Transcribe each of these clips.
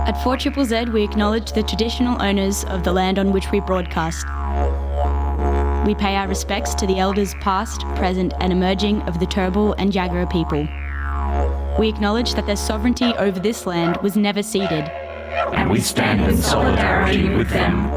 At 4ZZZ, we acknowledge the traditional owners of the land on which we broadcast. We pay our respects to the elders past, present and emerging of the Turrbal and Jagera people. We acknowledge that their sovereignty over this land was never ceded. And we stand in solidarity with them.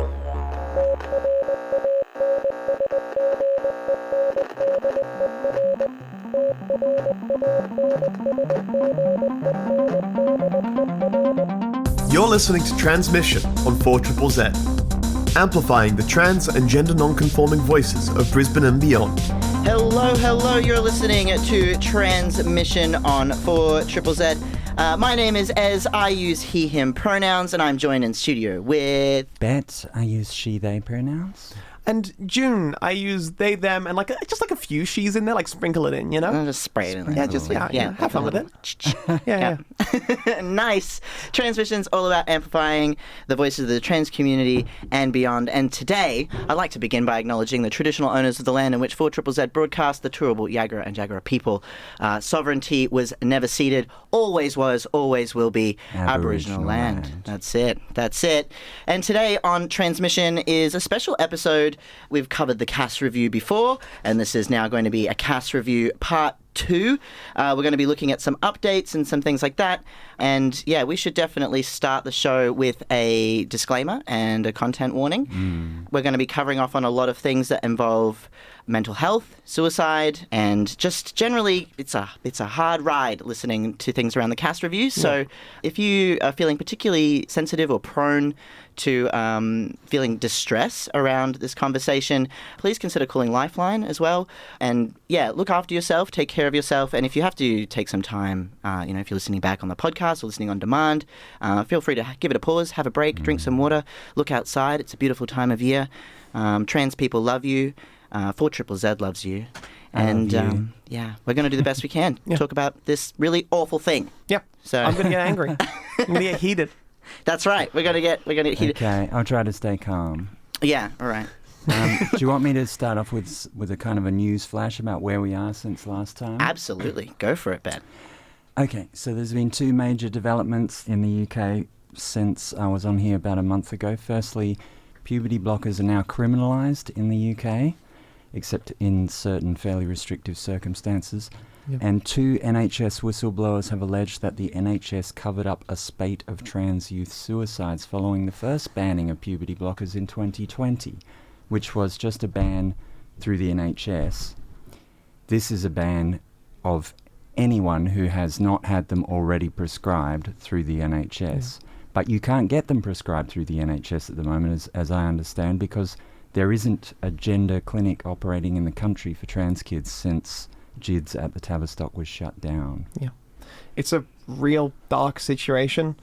You're listening to Transmission on 4ZZZ, amplifying the trans and gender non-conforming voices of Brisbane and beyond. Hello, you're listening to Transmission on 4ZZZ. My name is Ez, I use he, him pronouns, and I'm joined in studio with... Bette, I use she, they pronouns. And June, I use they, them, and just a few she's in there, like sprinkle it in, you know? I'll just spray it in there. Yeah, have fun with it. Yeah. Nice. Transmission's all about amplifying the voices of the trans community and beyond. And today, I'd like to begin by acknowledging the traditional owners of the land in which 4ZZZ broadcast, the Turrbal, Jagera and Jagera people. Sovereignty was never ceded, always was, always will be Aboriginal land. That's it. And today on Transmission is a special episode. We've covered the cast review before, and this is now going to be a cast review part 2. We're going to be looking at some updates and some things like that. And yeah, we should definitely start the show with a disclaimer and a content warning. We're going to be covering off on a lot of things that involve mental health, suicide, and just generally it's a hard ride listening to things around the cast reviews. So if you are feeling particularly sensitive or prone to feeling distress around this conversation, please consider calling Lifeline as well. And yeah, look after yourself, take care of yourself, and if you have to take some time, if you're listening back on the podcast or listening on demand, feel free to give it a pause, have a break, drink some water, look outside. It's a beautiful time of year. Trans people love you. 4ZZZ loves you. And we're going to do the best we can. Talk about this really awful thing. Yeah. So I'm going to get angry. I'm going to get heated. That's right. We're going to get heated. Okay, I'll try to stay calm. Yeah, all right. Do you want me to start off with a kind of a news flash about where we are since last time? Absolutely. Go for it, Ben. Okay, so there's been 2 major developments in the UK since I was on here about a month ago. Firstly, puberty blockers are now criminalised in the UK, except in certain fairly restrictive circumstances. Yep. And 2 NHS whistleblowers have alleged that the NHS covered up a spate of trans youth suicides following the first banning of puberty blockers in 2020, which was just a ban through the NHS. This is a ban of anyone who has not had them already prescribed through the NHS. But you can't get them prescribed through the NHS at the moment, as I understand, because there isn't a gender clinic operating in the country for trans kids since GIDS at the Tavistock was shut down. Yeah. It's a real dark situation.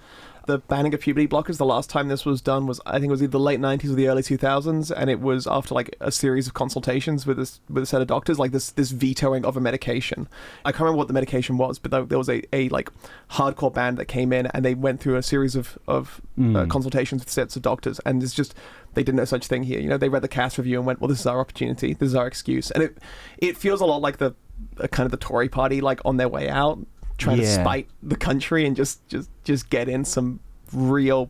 The banning of puberty blockers, the last time this was done was, I think it was either the late 90s or the early 2000s, and it was after a series of consultations with a set of doctors, this vetoing of a medication. I can't remember what the medication was, but there was a hardcore ban that came in, and they went through a series of consultations with sets of doctors, and it's just, they did no such thing here. They read the cast review and went, well, this is our opportunity, this is our excuse. And it feels a lot like the kind of the Tory party, on their way out, trying to spite the country and just get in some real...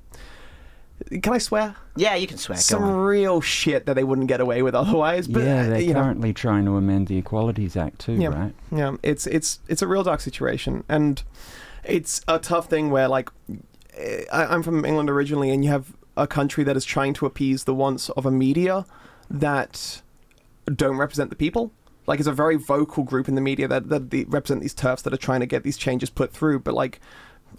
Can I swear? Yeah, you can swear. Some real shit that they wouldn't get away with otherwise. But, they're currently trying to amend the Equalities Act too, right? Yeah, it's a real dark situation. And it's a tough thing where, I'm from England originally, and you have a country that is trying to appease the wants of a media that don't represent the people. It's a very vocal group in the media that represent these TERFs that are trying to get these changes put through. But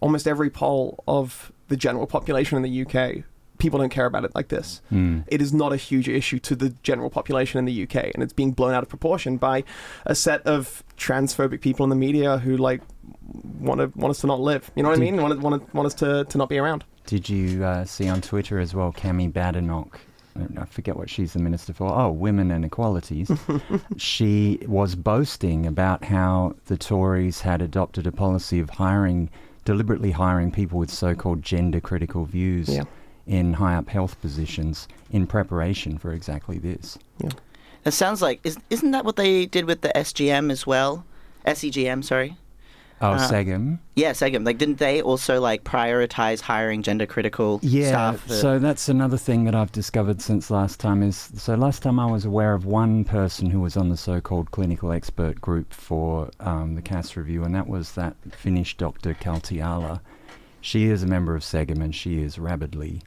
almost every poll of the general population in the UK, people don't care about it like this. It is not a huge issue to the general population in the UK, and it's being blown out of proportion by a set of transphobic people in the media who want us to not live. You know what I mean? Want us to not be around. Did you see on Twitter as well, Kemi Badenoch? I forget what she's the minister for. Oh, women and equalities. She was boasting about how the Tories had adopted a policy of deliberately hiring people with so-called gender-critical views in high-up health positions in preparation for exactly this. Yeah. It sounds like, isn't that what they did with the SGM as well? SEGM, sorry. SEGM. Yeah, SEGM. Like, didn't they also prioritize hiring gender-critical staff? So that's another thing that I've discovered since last time last time I was aware of one person who was on the so-called clinical expert group for the CAS review, and that was that Finnish Dr. Kaltiala. She is a member of SEGM, and she is rabidly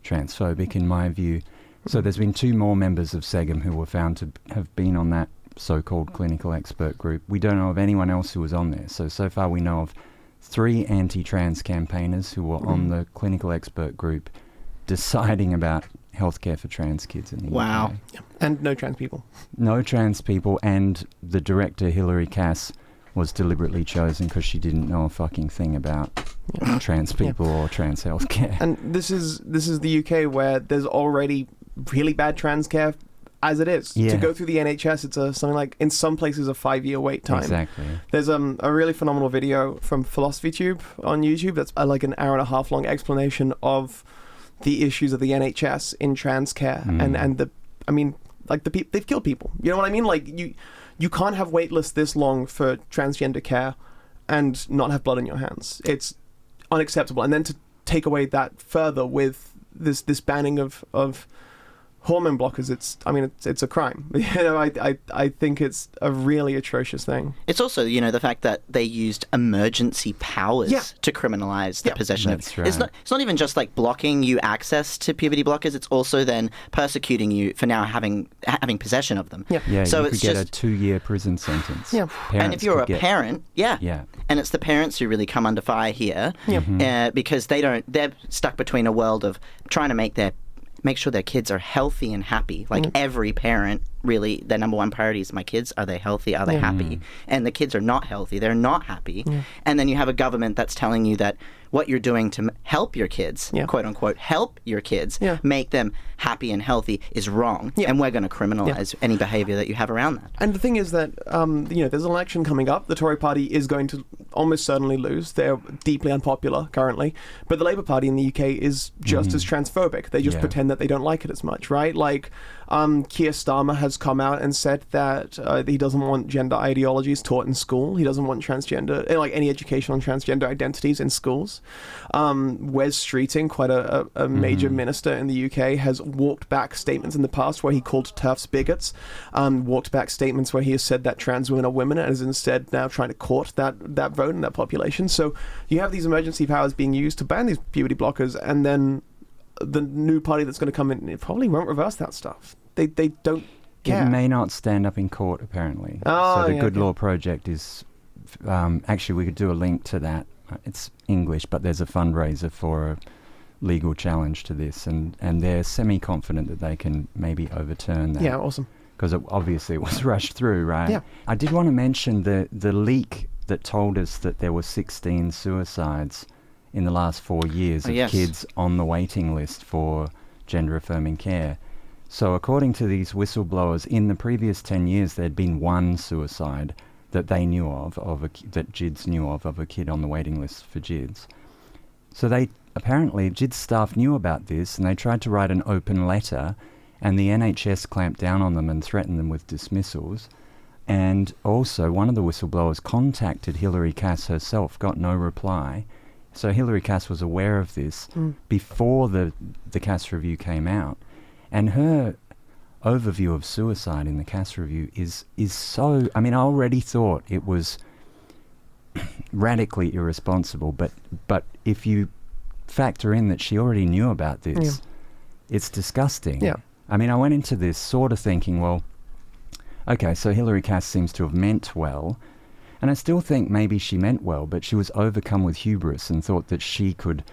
transphobic in my view. So there's been 2 more members of SEGM who were found to have been on that so-called clinical expert group. We don't know of anyone else who was on there. So far we know of 3 anti-trans campaigners who were on the clinical expert group deciding about healthcare for trans kids in the UK. Yeah. And no trans people. No trans people, and the director, Hilary Cass, was deliberately chosen because she didn't know a fucking thing about trans people or trans healthcare. And this is the UK where there's already really bad trans care as it is. Yeah. To go through the NHS, it's something like, in some places, a 5-year wait time. Exactly. There's a really phenomenal video from PhilosophyTube on YouTube that's like an hour and a half long explanation of the issues of the NHS in trans care. They've killed people. You know what I mean? Like, you can't have wait lists this long for transgender care and not have blood in your hands. It's unacceptable. And then to take away that further with this banning of hormone blockers, it's a crime. I think it's a really atrocious thing. It's also, the fact that they used emergency powers to criminalize the possession of. Right. It's not even just blocking you access to puberty blockers. It's also then persecuting you for now having possession of them. Yeah, so you it's could get just a 2-year prison sentence. Yeah. And if you're a parent, and it's the parents who really come under fire here, because they're stuck between a world of trying to make sure their kids are healthy and happy. Every parent, really, their number one priority is, my kids, are they healthy? Are they happy? And the kids are not healthy. They're not happy. And then you have a government that's telling you that what you're doing to help your kids, quote unquote, help your kids, make them happy and healthy is wrong. And we're going to criminalize any behavior that you have around that. And the thing is that, there's an election coming up. The Tory party is going to almost certainly lose. They're deeply unpopular currently. But the Labour Party in the UK is just as transphobic. They just pretend that they don't like it as much, right? Keir Starmer has come out and said that he doesn't want gender ideologies taught in school. He doesn't want any education on transgender identities in schools. Wes Streeting, quite a major minister in the UK, has walked back statements in the past where he called TERFs bigots, walked back statements where he has said that trans women are women, and is instead now trying to court that vote in that population. So you have these emergency powers being used to ban these puberty blockers, and then the new party that's going to come in, it probably won't reverse that stuff. They don't care. It may not stand up in court, apparently. So the Good Law Project is... actually, we could do a link to that. It's English, but there's a fundraiser for a legal challenge to this, and they're semi-confident that they can maybe overturn that. Yeah, awesome. Because obviously it was rushed through, right? Yeah. I did want to mention the leak that told us that there were 16 suicides in the last 4 years of kids on the waiting list for gender-affirming care. So according to these whistleblowers, in the previous 10 years, there'd been 1 suicide that they knew that GIDS knew of a kid on the waiting list for GIDS. So apparently GIDS staff knew about this, and they tried to write an open letter, and the NHS clamped down on them and threatened them with dismissals. And also, one of the whistleblowers contacted Hilary Cass herself, got no reply. So Hilary Cass was aware of this before the Cass review came out. And her overview of suicide in the Cass review is so... I mean, I already thought it was radically irresponsible, but if you factor in that she already knew about this, it's disgusting. Yeah. I mean, I went into this sort of thinking, well, okay, so Hilary Cass seems to have meant well, and I still think maybe she meant well, but she was overcome with hubris and thought that she could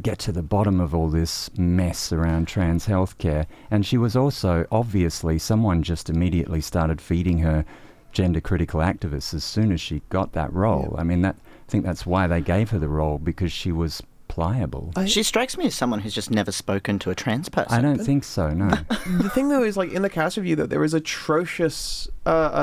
get to the bottom of all this mess around trans healthcare. And she was also, obviously, someone just immediately started feeding her gender-critical activists as soon as she got that role. Yeah. I mean, I think that's why they gave her the role, because she was pliable. She strikes me as someone who's just never spoken to a trans person. I don't think so, no. The thing, though, is in the Cass review, that there is atrocious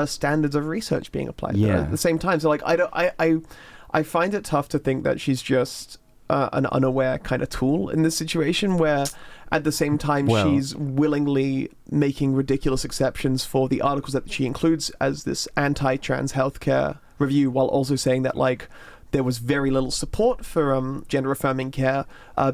standards of research being applied at the same time. So, I find it tough to think that she's just an unaware kind of tool in this situation, where at the same time she's willingly making ridiculous exceptions for the articles that she includes as this anti-trans healthcare review, while also saying that, like, there was very little support for gender-affirming care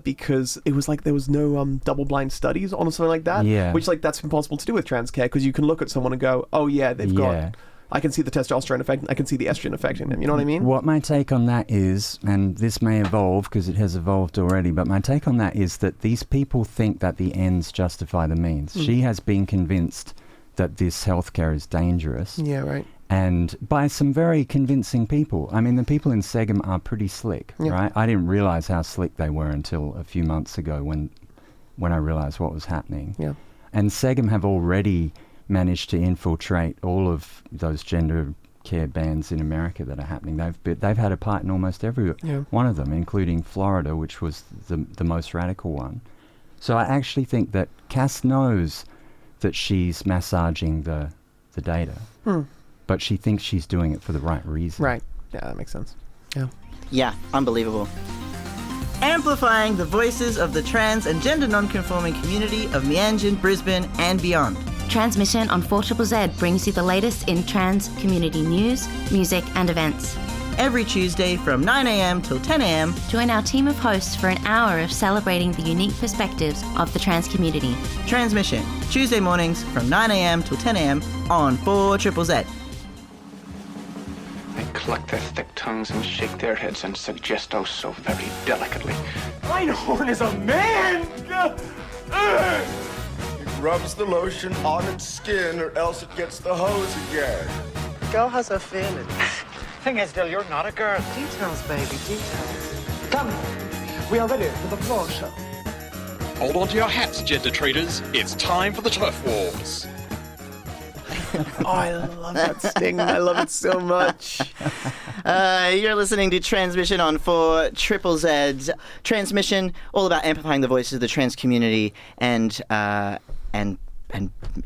because it was like there was no double-blind studies on something like that. Yeah. Which, like, that's impossible to do with trans care, because you can look at someone and go, oh, yeah, they've got... I can see the testosterone effect, I can see the estrogen effect in them, you know what I mean? What my take on that is, and this may evolve because it has evolved already, but my take on that is that these people think that the ends justify the means. She has been convinced that this healthcare is dangerous. Yeah, right. And by some very convincing people. I mean, the people in SEGM are pretty slick, right? I didn't realise how slick they were until a few months ago when I realised what was happening. Yeah. And SEGM have already managed to infiltrate all of those gender care bans in America that are happening. They've had a part in almost every one of them, including Florida, which was the most radical one. So I actually think that Cass knows that she's massaging the data, but she thinks she's doing it for the right reason. Right. Yeah, that makes sense. Yeah. Yeah, unbelievable. Amplifying the voices of the trans and gender non-conforming community of Mianjin, Brisbane and beyond. Transmission on 4ZZZ brings you the latest in trans community news, music and events. Every Tuesday from 9am till 10am. Join our team of hosts for an hour of celebrating the unique perspectives of the trans community. Transmission, Tuesday mornings from 9am till 10am on 4ZZZ. They cluck their thick tongues and shake their heads and suggest oh so very delicately. Einhorn is a man! It rubs the lotion on its skin or else it gets the hose again. Girl has her feelings. Thing is, Dill, you're not a girl. Details, baby, details. Come, we are ready for the floor show. Hold on to your hats, gender traitors. It's time for the TERF wars. Oh, I love that sting. I love it so much. You're listening to Transmission on 4ZZZ. Transmission, all about amplifying the voices of the trans community and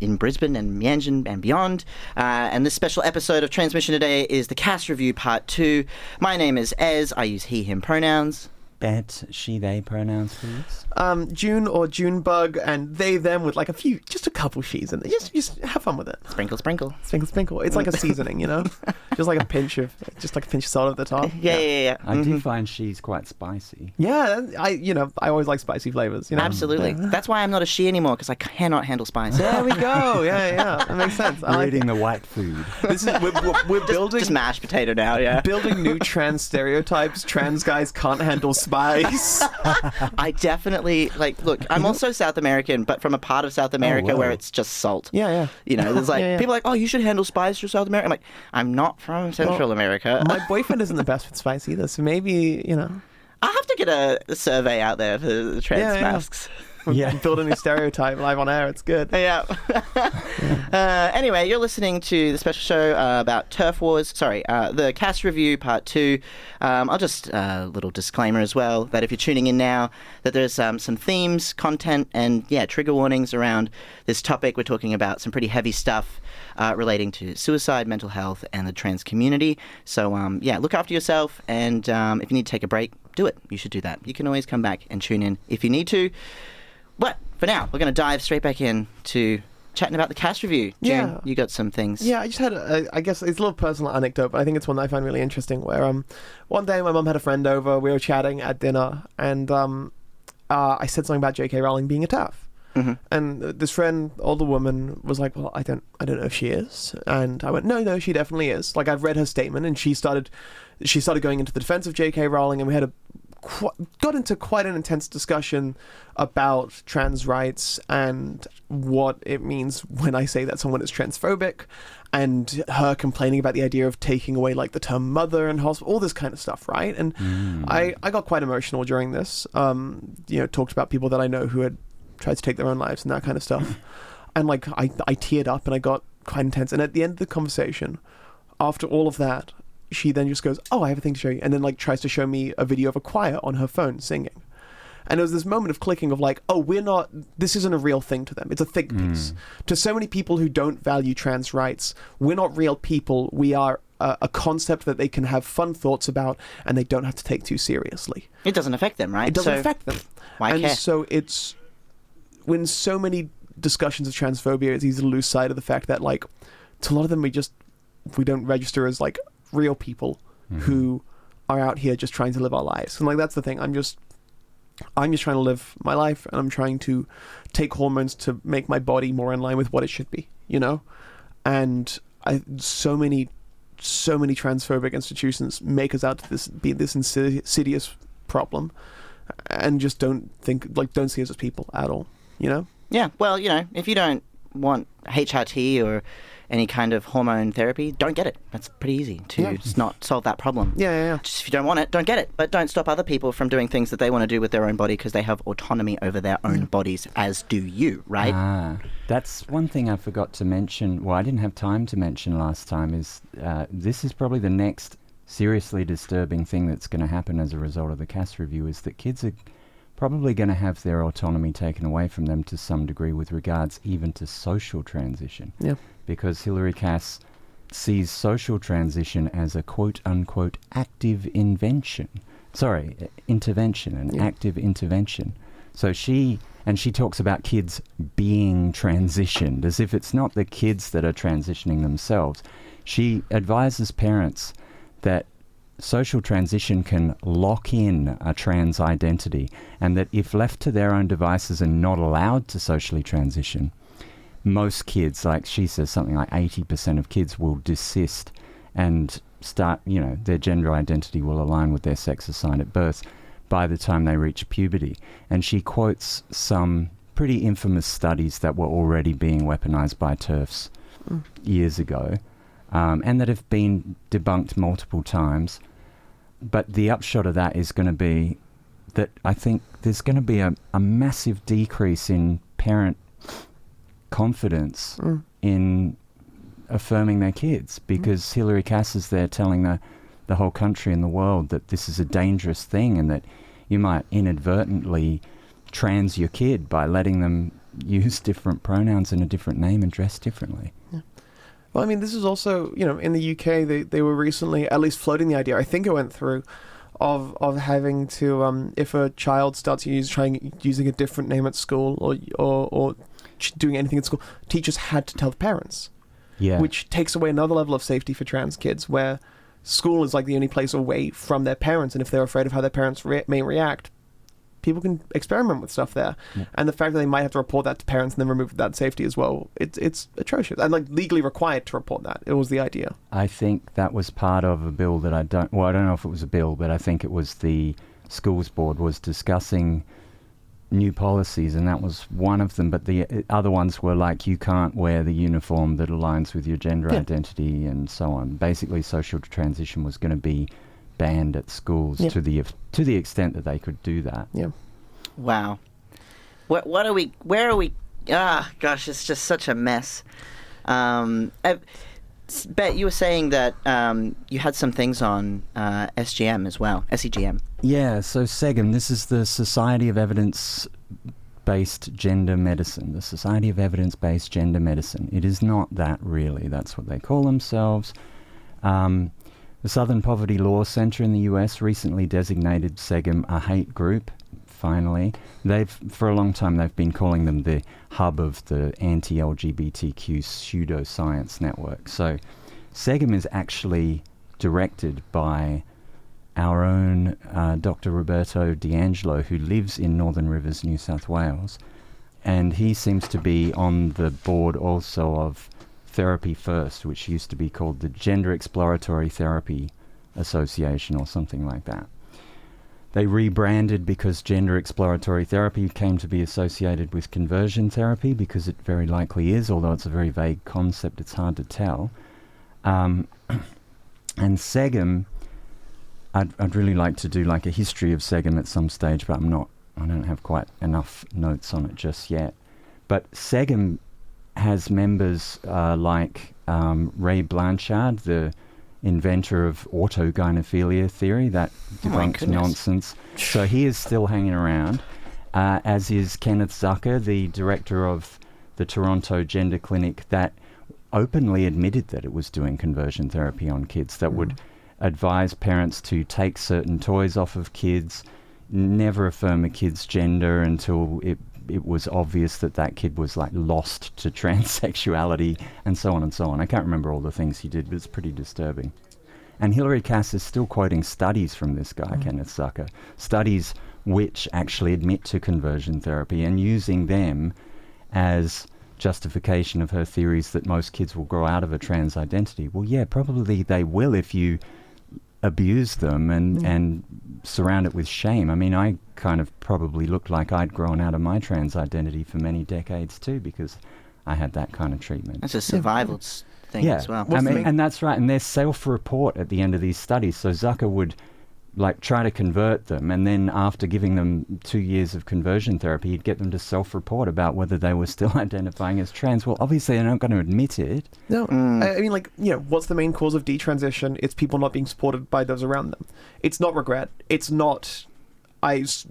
in Brisbane and Mianjin and beyond. And this special episode of Transmission today is the Cass Review Part 2. My name is Ez. I use he, him pronouns. Bette, she, they pronouns, please. June or Junebug, and they, them with like just a couple she's in there. Just have fun with it. Sprinkle, sprinkle. Sprinkle, sprinkle. It's like a seasoning, you know? just like a pinch of salt at the top. Yeah. I do find she's quite spicy. Yeah, I always like spicy flavors, you know? Absolutely. That's why I'm not a she anymore, because I cannot handle spice. There we go. Yeah. That makes sense. You're eating the white food. We're building... Just mashed potato now, yeah. Building new trans stereotypes. Trans guys can't handle spice. I definitely, look, I'm also South American, but from a part of South America where it's just salt. Yeah. You know, there's people are like, oh, you should handle spice for South America. I'm like, I'm not from Central America. My boyfriend isn't the best with spice either, so maybe, I'll have to get a survey out there for the trans masks. Build a new stereotype live on air. It's good. Yeah. Anyway, you're listening to the special show about TERF Wars. Sorry, the Cass Review Part 2. I'll just a little disclaimer as well that if you're tuning in now, that there's some themes, content, and trigger warnings around this topic. We're talking about some pretty heavy stuff relating to suicide, mental health, and the trans community. So look after yourself, and if you need to take a break, do it. You should do that. You can always come back and tune in if you need to. But for now, we're going to dive straight back in to chatting about the Cass Review. June, you got some things. Yeah, I just had, I guess it's a little personal anecdote, but I think it's one that I find really interesting, where one day my mum had a friend over, we were chatting at dinner, and I said something about J.K. Rowling being a TERF. Mm-hmm. And this friend, older woman, was like, well, I don't know if she is. And I went, no, she definitely is. Like, I've read her statement, and she started going into the defense of J.K. Rowling, and we had got into quite an intense discussion about trans rights and what it means when I say that someone is transphobic, and her complaining about the idea of taking away like the term mother and hospital, all this kind of stuff, right? And I got quite emotional during this. Talked about people that I know who had tried to take their own lives and that kind of stuff. And like I teared up and I got quite intense. And at the end of the conversation, after all of that, she then just goes, oh, I have a thing to show you. And then like tries to show me a video of a choir on her phone singing. And it was this moment of clicking of like, oh, this isn't a real thing to them. It's a think piece. To so many people who don't value trans rights, we're not real people. We are a concept that they can have fun thoughts about and they don't have to take too seriously. It doesn't affect them, right? It doesn't affect them. Why care? So it's, when so many discussions of transphobia, it's easy to lose sight of the fact that like, to a lot of them, we don't register as like real people who are out here just trying to live our lives. And like, that's the thing. I'm just trying to live my life, and I'm trying to take hormones to make my body more in line with what it should be, you know? And so many transphobic institutions make us out to be this insidious problem, and just don't see us as people at all, you know? Yeah, well, you know, if you don't want HRT or any kind of hormone therapy, don't get it. That's pretty easy to just not solve that problem. Yeah. Just if you don't want it, don't get it. But don't stop other people from doing things that they want to do with their own body, because they have autonomy over their own bodies, as do you, right? That's one thing I forgot to mention. Well, I didn't have time to mention last time, is this is probably the next seriously disturbing thing that's going to happen as a result of the Cass review, is that kids are probably going to have their autonomy taken away from them to some degree with regards even to social transition. Yeah. Because Hilary Cass sees social transition as a quote-unquote active intervention, an active intervention. So she talks about kids being transitioned, as if it's not the kids that are transitioning themselves. She advises parents that social transition can lock in a trans identity, and that if left to their own devices and not allowed to socially transition, most kids, like she says, something like 80% of kids will desist and start, you know, their gender identity will align with their sex assigned at birth by the time they reach puberty. And she quotes some pretty infamous studies that were already being weaponized by TERFs years ago, and that have been debunked multiple times. But the upshot of that is going to be that I think there's going to be a massive decrease in parent confidence in affirming their kids, because Hilary Cass is there telling the whole country and the world that this is a dangerous thing, and that you might inadvertently trans your kid by letting them use different pronouns and a different name and dress differently. Yeah. Well, I mean, this is also, you know, in the UK, they were recently at least floating the idea, I think it went through, of having to, if a child starts using a different name at school or doing anything at school, teachers had to tell the parents. Yeah. Which takes away another level of safety for trans kids, where school is like the only place away from their parents, and if they're afraid of how their parents may react, people can experiment with stuff there. Yeah. And the fact that they might have to report that to parents and then remove that safety as well, it's atrocious. And like legally required to report that. It was the idea. I think that was part of a bill that I don't know if it was a bill, but I think it was the schools board was discussing new policies, and that was one of them. But the other ones were like, you can't wear the uniform that aligns with your gender identity and so on. Basically, social transition was going to be banned at schools to the extent that they could do that. Yeah. Wow. What are we? Where are we? Ah, gosh, it's just such a mess. Bet, you were saying that you had some things on SGM as well, SEGM. Yeah, so SEGM, this is the Society of Evidence-Based Gender Medicine, the Society of Evidence-Based Gender Medicine. It is not that, really. That's what they call themselves. The Southern Poverty Law Center in the US recently designated SEGM a hate group, finally. For a long time, they've been calling them the hub of the anti-LGBTQ pseudoscience network. So SEGM is actually directed by our own Dr. Roberto D'Angelo, who lives in Northern Rivers, New South Wales. And he seems to be on the board also of Therapy First, which used to be called the Gender Exploratory Therapy Association or something like that. They rebranded because gender exploratory therapy came to be associated with conversion therapy, because it very likely is, although it's a very vague concept, it's hard to tell. And SEGM, I'd really like to do like a history of SEGM at some stage, but I don't have quite enough notes on it just yet. But SEGM has members like Ray Blanchard, the inventor of autogynephilia theory, that debunked nonsense. So he is still hanging around, as is Kenneth Zucker, the director of the Toronto Gender Clinic, that openly admitted that it was doing conversion therapy on kids, that would advise parents to take certain toys off of kids, never affirm a kid's gender until it was obvious that kid was like lost to transsexuality, and so on and so on. I can't remember all the things he did, but it's pretty disturbing. And Hilary Cass is still quoting studies from this guy, Kenneth Zucker, studies which actually admit to conversion therapy and using them as justification of her theories that most kids will grow out of a trans identity. Well, yeah, probably they will if you abuse them and surround it with shame. I mean, I kind of probably looked like I'd grown out of my trans identity for many decades too, because I had that kind of treatment. That's a survival thing as well. I mean, and that's right. And there's self-report at the end of these studies. So Zucker would try to convert them, and then after giving them 2 years of conversion therapy, he'd get them to self-report about whether they were still identifying as trans. Well, obviously they're not going to admit it. No, I mean, what's the main cause of detransition? It's people not being supported by those around them. It's not regret. It's not, this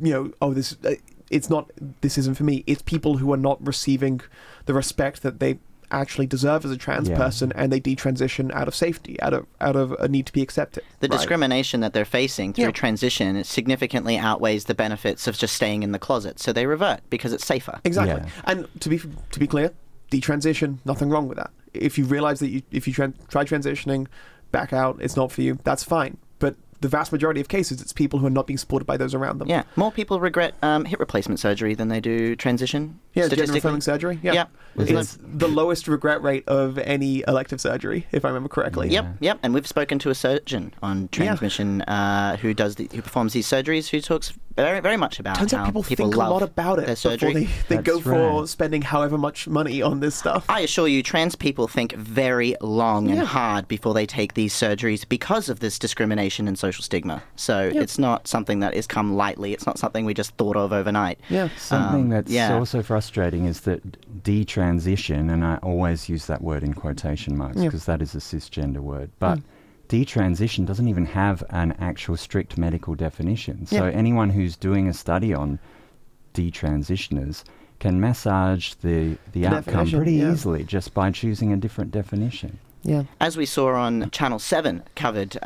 isn't for me. It's people who are not receiving the respect that they actually deserve as a trans person, and they detransition out of safety, out of a need to be accepted. The discrimination that they're facing through transition significantly outweighs the benefits of just staying in the closet, so they revert because it's safer. Exactly. And to be clear, detransition, nothing wrong with that. If you realize that if you try transitioning, back out, it's not for you, that's fine. But the vast majority of cases, it's people who are not being supported by those around them. Yeah, more people regret hip replacement surgery than they do transition. Yeah, gender-affirming surgery. Yeah. It's the lowest regret rate of any elective surgery, if I remember correctly. Yep. And we've spoken to a surgeon on transmission who performs these surgeries, who talks very, very much about Turns how out people think a love lot about it their surgery. before they go for spending however much money on this stuff. I assure you, trans people think very long and hard before they take these surgeries because of this discrimination and social stigma. So it's not something that has come lightly. It's not something we just thought of overnight. Yeah. Something that's also frustrating is that detransition, and I always use that word in quotation marks because that is a cisgender word, but detransition doesn't even have an actual strict medical definition. So anyone who's doing a study on detransitioners can massage the outcome pretty easily just by choosing a different definition. Yeah. As we saw on Channel 7 covered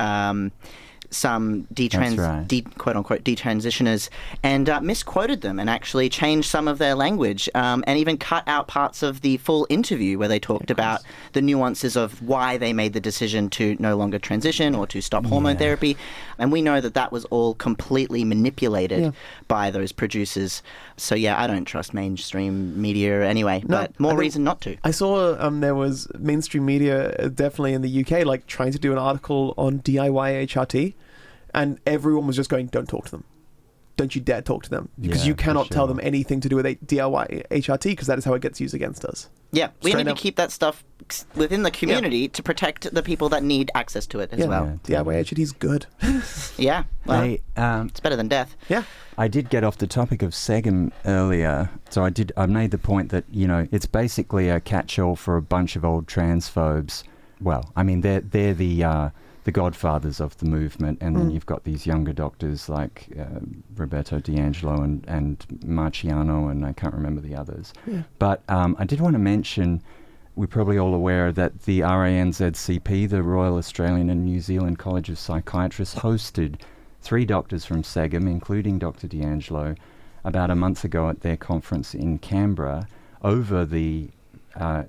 some quote-unquote detransitioners and misquoted them and actually changed some of their language and even cut out parts of the full interview where they talked about the nuances of why they made the decision to no longer transition or to stop hormone therapy. And we know that that was all completely manipulated by those producers. So I don't trust mainstream media anyway, but more reason not to. I saw there was mainstream media definitely in the UK trying to do an article on DIY HRT, and everyone was just going, don't talk to them. Don't you dare talk to them, because you cannot tell them anything to do with DIY HRT, because that is how it gets used against us. Yeah, we need to keep that stuff within the community to protect the people that need access to it as well. DIY HRT is good. It's better than death. Yeah. I did get off the topic of SEGM earlier, so I made the point that, it's basically a catch-all for a bunch of old transphobes. Well, I mean, they're the godfathers of the movement, and then you've got these younger doctors like Roberto D'Angelo and Marciano, and I can't remember the others. Yeah. But I did want to mention, we're probably all aware that the RANZCP, the Royal Australian and New Zealand College of Psychiatrists, hosted 3 doctors from SEGM, including Dr. D'Angelo, about a month ago at their conference in Canberra over the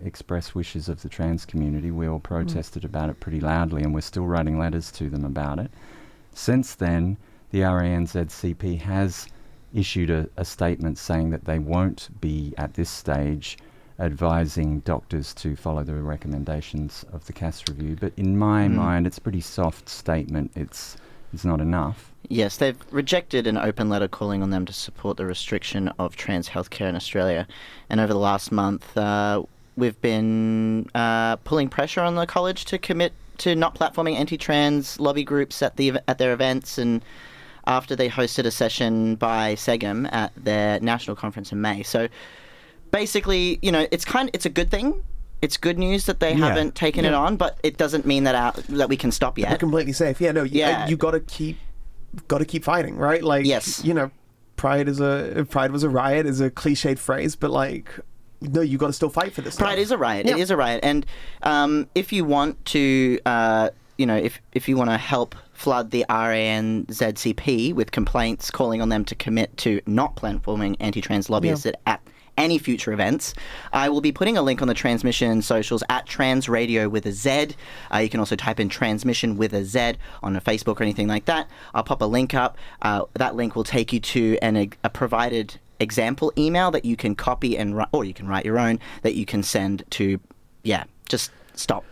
express wishes of the trans community. We all protested about it pretty loudly, and we're still writing letters to them about it. Since then, the RANZCP has issued a statement saying that they won't be, at this stage, advising doctors to follow the recommendations of the Cass review. But in my mind, it's a pretty soft statement. It's not enough. Yes, they've rejected an open letter calling on them to support the restriction of trans healthcare in Australia. And over the last month, we've been pulling pressure on the college to commit to not platforming anti-trans lobby groups at their events. And after they hosted a session by SEGM at their national conference in May. So basically, it's a good thing. It's good news that they haven't taken it on, but it doesn't mean that we can stop yet. We're completely safe. You got to keep fighting, right? Pride was a riot is a cliched phrase, but no, you got to still fight for this. Pride is a riot. It is a riot, and if you want to, if you want to help flood the RANZCP with complaints calling on them to commit to not platforming anti-trans lobbyists at any future events. I will be putting a link on the Transmission socials at Trans Radio with a Z. You can also type in Transmission with a Z on Facebook or anything like that. I'll pop a link up. That link will take you to a provided example email that you can copy or you can write your own that you can send to, just stop.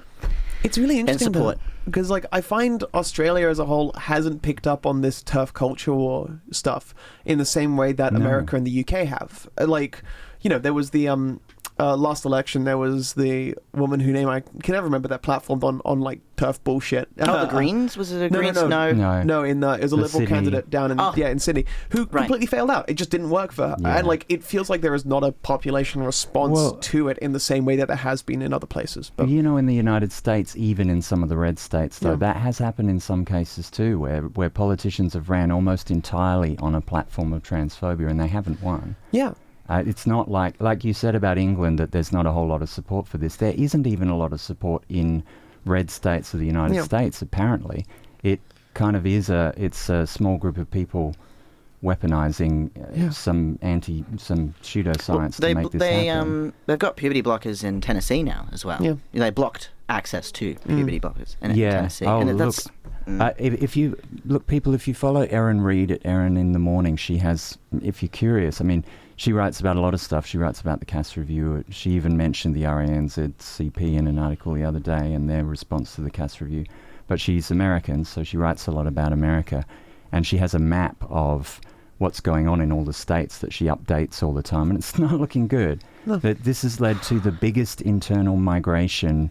It's really interesting and support. Because I find Australia as a whole hasn't picked up on this TERF culture war stuff in the same way that America and the UK have. There was the last election, there was the woman whose name I can never remember that platformed on TERF bullshit. The Greens? Was it a Greens? No. It was a Liberal Sydney. candidate down in Sydney who completely failed out. It just didn't work for her. Yeah. And it feels like there is not a population response to it in the same way that there has been in other places. But in the United States, even in some of the red states, though, that has happened in some cases too, where politicians have ran almost entirely on a platform of transphobia and they haven't won. Yeah. It's not like you said about England, that there's not a whole lot of support for this. There isn't even a lot of support in red states of the United States, apparently. It kind of is it's a small group of people weaponizing some pseudoscience to make this happen. They've got puberty blockers in Tennessee now as well. Yeah. They blocked access to puberty blockers in Tennessee. If you follow Erin Reid at Erin in the Morning, she has, if you're curious, she writes about a lot of stuff. She writes about the Cass Review. She even mentioned the RANZCP in an article the other day and their response to the Cass Review. But she's American, so she writes a lot about America. And she has a map of what's going on in all the states that she updates all the time. And it's not looking good. No. That this has led to the biggest internal migration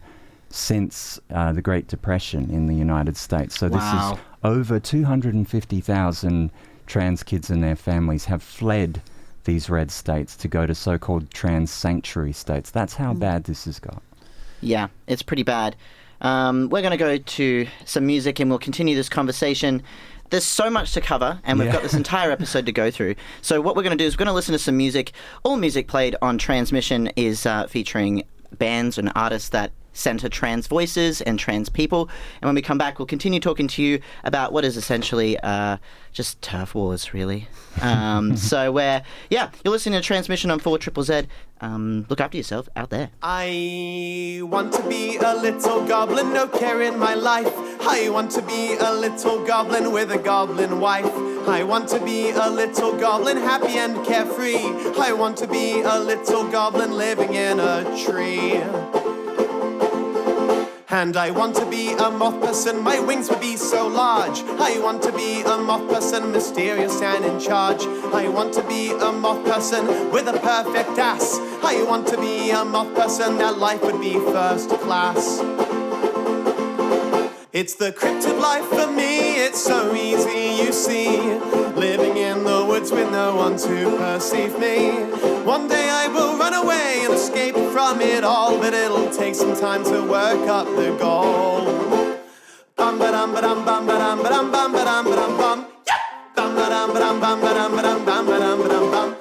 since the Great Depression in the United States. So this is over 250,000 trans kids and their families have fled these red states to go to so-called trans sanctuary states. That's how bad this has got. Yeah, it's pretty bad. We're going to go to some music and we'll continue this conversation. There's so much to cover, and we've got this entire episode to go through. So what we're going to do is we're going to listen to some music. All music played on Transmission is featuring bands and artists that centre trans voices and trans people. And when we come back, we'll continue talking to you about what is essentially just TERF wars, really. You're listening to Transmission on 4ZZZ. Look after yourself out there. I want to be a little goblin, no care in my life. I want to be a little goblin with a goblin wife. I want to be a little goblin, happy and carefree. I want to be a little goblin living in a tree. And I want to be a moth person, my wings would be so large. I want to be a moth person, mysterious and in charge. I want to be a moth person with a perfect ass. I want to be a moth person, that life would be first class. It's the cryptid life for me, it's so easy, you see. Living in the woods with no one to perceive me. One day I will run away and escape from it all, but it'll take some time to work up the goal. Bum ba dum ba dum bum ba dum ba dum bum ba dum ba dum bum. Bum ba dum ba dum bum ba dum ba dum bum ba dum ba dum bum.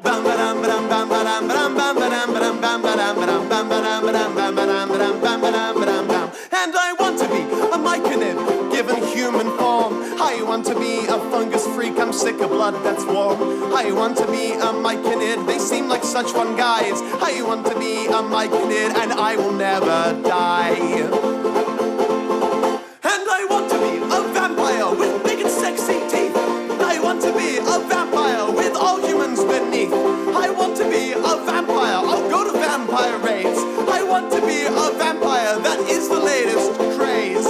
Bum ba dum ba dum bum ba dum ba dum bum ba dum ba dum bum ba dum ba dum bum ba dum ba dum bum ba dum ba dum bum ba dum ba dum bum. And I want to be a myconid, given human form. I want to be a fungus freak, I'm sick of blood that's warm. I want to be a myconid, they seem like such fun guys. I want to be a myconid and I will never die. And I want to be a vampire with big and sexy teeth. I want to be a vampire with all humans beneath. I want to be a vampire, I'll go to vampire raids. I want to be a vampire, that is the latest craze.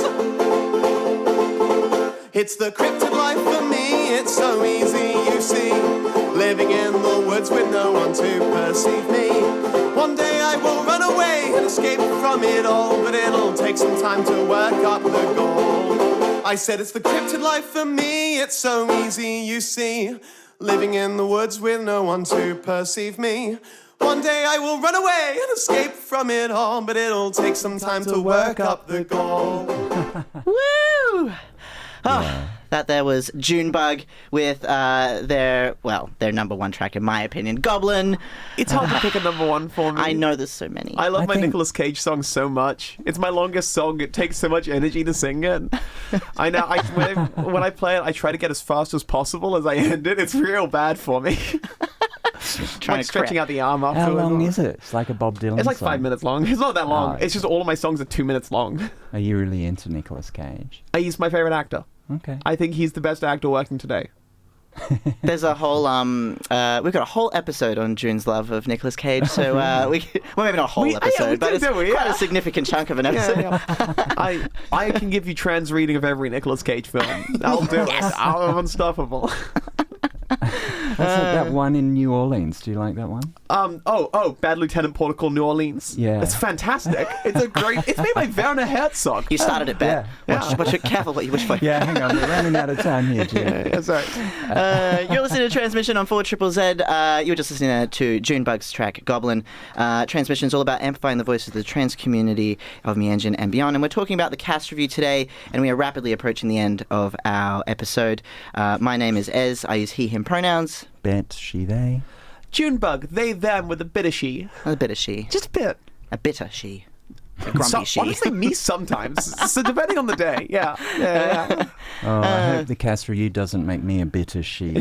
It's the cryptid life for me, it's so easy, you see. Living in the woods with no one to perceive me. One day I will run away and escape from it all, but it'll take some time to work up the goal. I said it's the cryptid life for me, it's so easy, you see. Living in the woods with no one to perceive me. One day I will run away and escape from it all, but it'll take some time to work up the goal. Woo! That there was Junebug with their number one track, in my opinion, Goblin. It's hard to pick a number one for me. I know there's so many. I love my Nicolas Cage song so much. It's my longest song. It takes so much energy to sing it. I know. When I play it, I try to get as fast as possible as I end it. It's real bad for me. like stretching out the arm afterwards. How long is it? It's like a Bob Dylan It's like song. 5 minutes long. It's not that long. Oh, it's just all of my songs are 2 minutes long. Are you really into Nicolas Cage? He's my favorite actor. Okay. I think he's the best actor working today. There's a whole we've got a whole episode on June's love of Nicolas Cage, so well, maybe not a whole episode, but it's quite a significant chunk of an episode. I can give you trans reading of every Nicolas Cage film. I'll do it. I'm unstoppable. What's that one in New Orleans? Do you like that one? Bad Lieutenant Protocol New Orleans. Yeah. It's fantastic. It's made by Werner Herzog. You started it, Bette. Watch it, careful what you wish for. Yeah, hang on, we're running out of time here, June. That's right. You're listening to Transmission on 4ZZZ. You were just listening to Junebug's track, Goblin. Transmission is all about amplifying the voices of the trans community of Meanjin and beyond. And we're talking about the cast review today, and we are rapidly approaching the end of our episode. My name is Ez. I use he, him pronouns. Bet, she, they. Junebug, they, them with a bit of she. A bit of she. Just a bit. A bitter she. A grumpy she. Honestly, me sometimes. So depending on the day. Yeah. Oh, I hope the cast review doesn't make me a bitter she.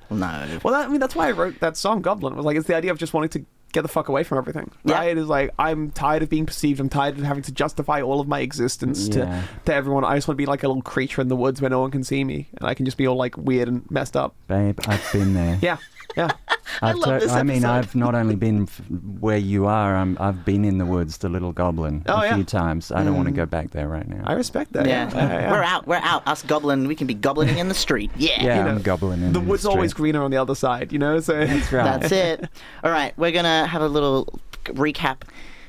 No. Well, that's why I wrote that song, Goblin. It was like, it's the idea of just wanting to get the fuck away from everything. Right? It is like, I'm tired of being perceived. I'm tired of having to justify all of my existence to everyone. I just want to be like a little creature in the woods where no one can see me. And I can just be all like weird and messed up. Babe, I've been there. Yeah. I love this episode. I mean, I've not only been where you are, I've been in the woods, the little goblin, a few times. I don't want to go back there right now. I respect that. Yeah. We're out. Us goblin, we can be goblining in the street. Yeah. I'm goblining in the woods. The always greener on the other side, So that's right. That's it. All right, we're gonna have a little recap.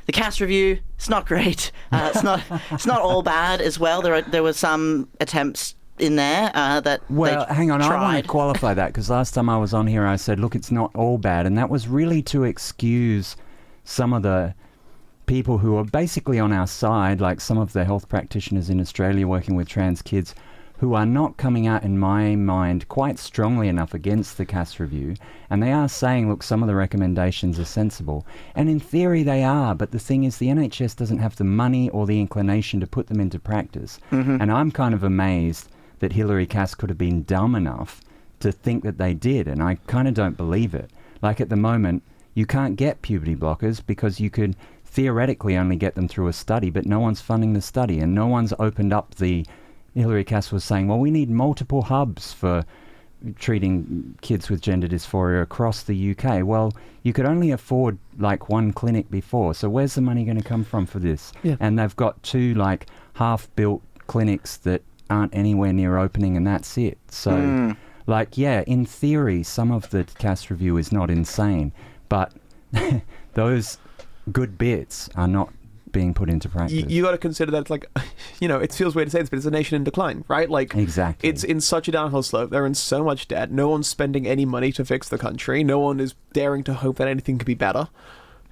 The cast review, it's not great. It's not all bad as well. There were some attempts in there hang on, tried. I want to qualify that, because last time I was on here I said, look, it's not all bad, and that was really to excuse some of the people who are basically on our side, like some of the health practitioners in Australia working with trans kids, who are not coming out, in my mind, quite strongly enough against the cast review, and they are saying, look, some of the recommendations are sensible, and in theory they are, but the thing is the NHS doesn't have the money or the inclination to put them into practice. And I'm kind of amazed that Hilary Cass could have been dumb enough to think that they did, and I kind of don't believe it. Like at the moment, you can't get puberty blockers because you could theoretically only get them through a study, but no one's funding the study, and no one's opened up the... Hilary Cass was saying, well, we need multiple hubs for treating kids with gender dysphoria across the UK. Well, you could only afford like one clinic before, so where's the money going to come from for this? Yeah. And they've got 2 like half-built clinics that aren't anywhere near opening, and that's it. So in theory some of the cast review is not insane, but those good bits are not being put into practice. You got to consider that it's like, it feels weird to say this, but it's a nation in decline, right? Like, exactly. It's in such a downhill slope. They're in so much debt. No one's spending any money to fix the country. No one is daring to hope that anything could be better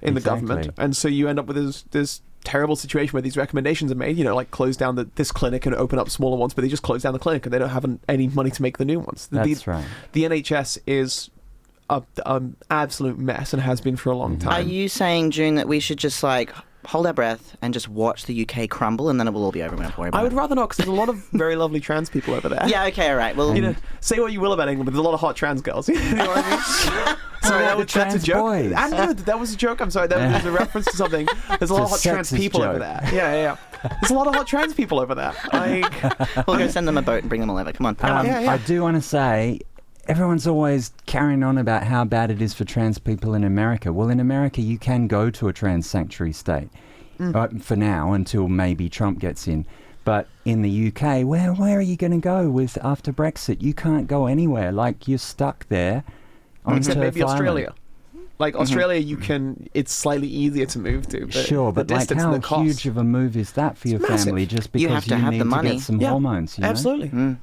in the government. And so you end up with this terrible situation where these recommendations are made, like close down this clinic and open up smaller ones, but they just close down the clinic and they don't have any money to make the new ones. That's right. The NHS is an absolute mess and has been for a long time. Are you saying, June, that we should just hold our breath and just watch the UK crumble, and then it will all be over? We don't have to worry about I would rather not, because there's a lot of very lovely trans people over there. Yeah, okay, all right. Well, say what you will about England, but there's a lot of hot trans girls. You know what I mean? Sorry, that's a joke. Boys. I know that was a joke. I'm sorry. That was a reference to something. There's a lot of hot trans people over there. Yeah. There's a lot of hot trans people over there. We'll go send them a boat and bring them all over. Come on. I do want to say, everyone's always carrying on about how bad it is for trans people in America. Well, in America, you can go to a trans sanctuary state for now, until maybe Trump gets in. But in the UK, where are you going to go after Brexit? You can't go anywhere. Like, you're stuck there. Except maybe Australia. Like Australia, you can. It's slightly easier to move to. But sure, but like, how huge of a move is that for your family? Just because you need to get some hormones. Absolutely.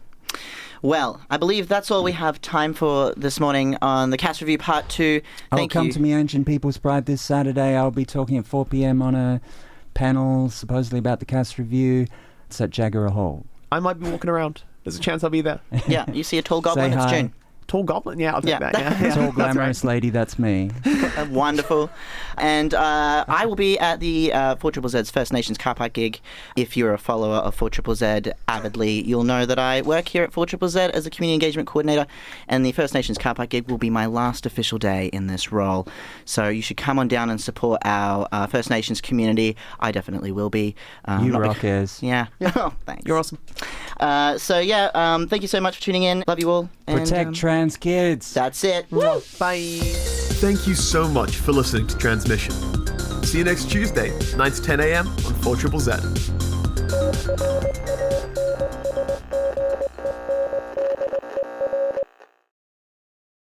Well, I believe that's all we have time for this morning on the Cast Review Part 2. Thank you. Come to Meanjin People's Pride this Saturday. I'll be talking at 4 p.m. on a panel supposedly about the Cast Review. It's at Jagger Hall. I might be walking around. There's a chance I'll be there. Yeah, you see a tall goblin, it's June. Tall goblin. Yeah, I'll take that. Yeah. Tall glamorous lady, that's me. Wonderful. And I will be at the 4ZZ's First Nations car park gig. If you're a follower of 4ZZZ avidly, you'll know that I work here at 4ZZZ as a community engagement coordinator, and the First Nations car park gig will be my last official day in this role. So you should come on down and support our First Nations community. I definitely will be. You rockers. Yeah. Oh, thanks. You're awesome. Thank you so much for tuning in. Love you all. Protect trans kids. That's it. Woo. Bye. Thank you so much for listening to Transmission. See you next Tuesday, 9 to 10 a.m. on 4ZZZ.